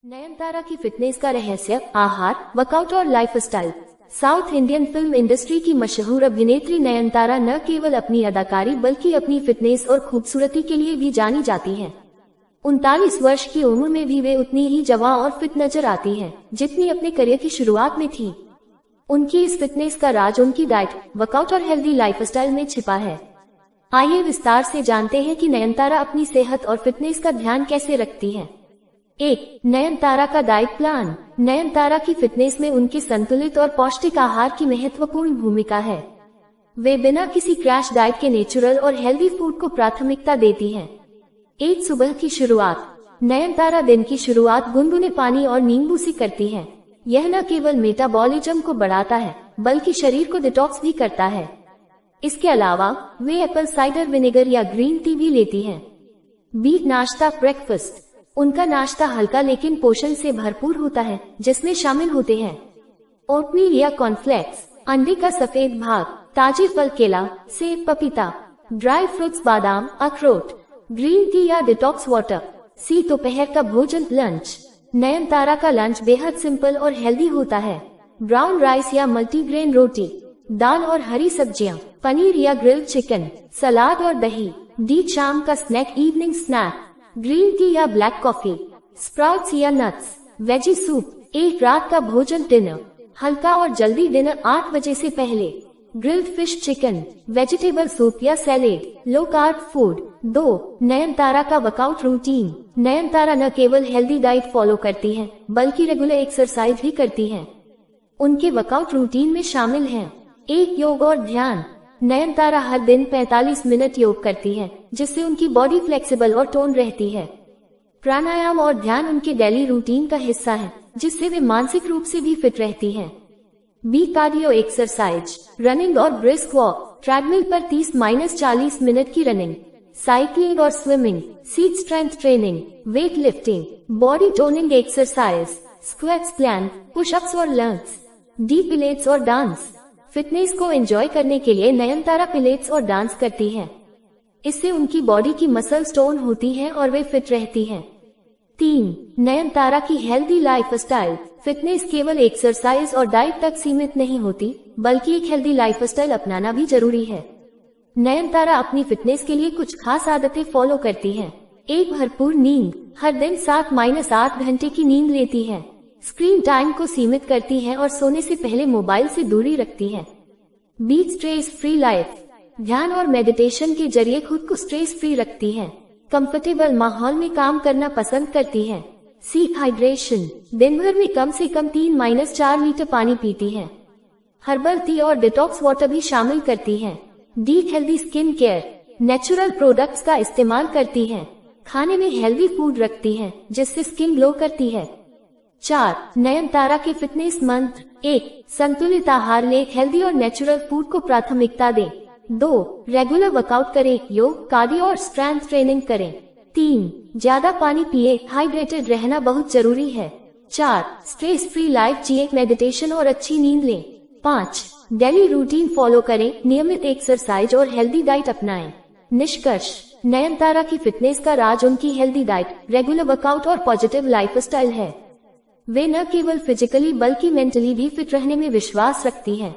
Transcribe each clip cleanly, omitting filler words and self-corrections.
नयनतारा की फिटनेस का रहस्य, आहार, वर्कआउट और lifestyle. South Indian film industry की मशहूर अभिनेत्री नयनतारा न केवल अपनी अदाकारी बल्कि अपनी फिटनेस और खूबसूरती के लिए भी जानी जाती हैं। 39 वर्ष की उम्र में भी वे उतनी ही जवां और फिट नजर आती हैं, जितनी अपने करियर की शुरुआत में थी। उनकी इस फिटनेस का राज उनकी डाइट, वर्कआउट और हेल्दी लाइफस्टाइल में छिपा है। आइए विस्तार से जानते हैं कि नयनतारा अपनी सेहत और फिटनेस का ध्यान कैसे रखती हैं। 1. नयनतारा का डाइट प्लान। नयनतारा की फिटनेस में उनके संतुलित और पौष्टिक आहार की महत्वपूर्ण भूमिका है। वे बिना किसी क्रैश डाइट के नेचुरल और हेल्दी फूड को प्राथमिकता देती हैं। 1. सुबह की शुरुआत। नयनतारा दिन की शुरुआत गुनगुने पानी और नींबू से करती है। यह न केवल मेटाबॉलिज्म को बढ़ाता है बल्कि शरीर को डिटॉक्स भी करता है। इसके अलावा वे एप्पल साइडर विनेगर या ग्रीन टी भी लेती हैं। 2. नाश्ता, ब्रेकफास्ट। उनका नाश्ता हल्का लेकिन पोषण से भरपूर होता है, जिसमें शामिल होते हैं ओटमील या कॉर्नफ्लेक्स, अंडे का सफेद भाग, ताजे फल केला, सेब, पपीता, ड्राई फ्रूट्स बादाम, अखरोट, ग्रीन टी या डिटॉक्स वाटर। सी. दोपहर का भोजन, लंच। नयनतारा का लंच बेहद सिंपल और हेल्दी होता है। ब्राउन राइस या मल्टीग्रेन रोटी, दाल और हरी सब्जियां, पनीर या ग्रिल्ड चिकन, सलाद और दही। डी. शाम का snack, evening snack, green tea या ब्लैक कॉफी, स्प्राउट्स या नट्स, वेजी सूप। 1. रात का भोजन, डिनर। हल्का और जल्दी डिनर 8 बजे से पहले। Grilled fish, chicken, vegetable soup या salad, low carb food. 2. Nayanthara का वर्कआउट रूटीन। नयनतारा न केवल हेल्दी डाइट फॉलो करती हैं, बल्कि रेगुलर एक्सरसाइज भी करती हैं। उनके वर्कआउट रूटीन में शामिल हैं 1. योग और ध्यान। नयनतारा हर दिन 45 मिनट योग करती है, जिससे उनकी बॉडी फ्लेक्सिबल और टोन रहती है। प्राणायाम और ध्यान उनके डेली रूटीन का हिस्सा है, जिससे वे मानसिक रूप से भी फिट रहती हैं। बी. कार्डियो एक्सरसाइज, रनिंग और ब्रिस्क वॉक, ट्रेडमिल पर 30-40 मिनट की रनिंग, साइकिलिंग और swimming. C. Strength training, weight lifting, body toning exercise, squats, plank, pushups और लंग्स। डी. पिलेट्स और डांस। फिटनेस को एंजॉय करने के लिए नयनतारा पिलेट्स और डांस करती हैं। इससे उनकी बॉडी की मसल्स टोन होती हैं और वे फिट रहती हैं। 3. नयनतारा की हेल्दी लाइफस्टाइल। फिटनेस केवल एक्सरसाइज और डाइट तक सीमित नहीं होती, बल्कि एक हेल्दी लाइफस्टाइल अपनाना भी जरूरी है। नयनतारा अपनी फिटनेस के लिए कुछ खास आदतें फॉलो करती हैं। 1. भरपूर नींद। हर दिन 7-8 घंटे की नींद लेती है। स्क्रीन टाइम को सीमित करती है और सोने से पहले मोबाइल से दूरी रखती है। बी. Stress free life. ध्यान और मेडिटेशन के जरिए खुद को स्ट्रेस फ्री रखती है। कंफर्टेबल माहौल में काम करना पसंद करती है। सी. हाइड्रेशन। दिन भर में कम से कम 3-4 लीटर पानी पीती है। हर्बल टी और डिटॉक्स वाटर भी शामिल करती है। D. Healthy skin care. Natural products का इस्तेमाल करती है। खाने में हेल्दी फूड रखती है, जिससे स्किन ग्लो करती है। 4. नयनतारा के फिटनेस मंत्र। 1. संतुलित आहार लें, हेल्दी और नेचुरल फूड को प्राथमिकता दें। 2. रेगुलर वर्कआउट करें, योग, कार्डियो और स्ट्रेंथ ट्रेनिंग करें। 3. ज्यादा पानी पिए, हाइड्रेटेड रहना बहुत जरूरी है। 4. स्ट्रेस फ्री लाइफ जिए, मेडिटेशन और अच्छी नींद लें। 5. डेली रूटीन फॉलो करें, नियमित एक्सरसाइज और हेल्दी डाइट अपनाएं। निष्कर्ष, नयनतारा की फिटनेस का राज उनकी हेल्दी डाइट, रेगुलर वर्कआउट और पॉजिटिव लाइफस्टाइल है। वे न केवल फिजिकली बल्कि मेंटली भी फिट रहने में विश्वास रखती हैं।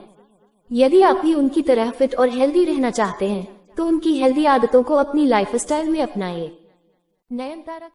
यदि आप भी उनकी तरह फिट और हेल्दी रहना चाहते हैं, तो उनकी हेल्दी आदतों को अपनी लाइफस्टाइल में अपनाइए। नयनतारा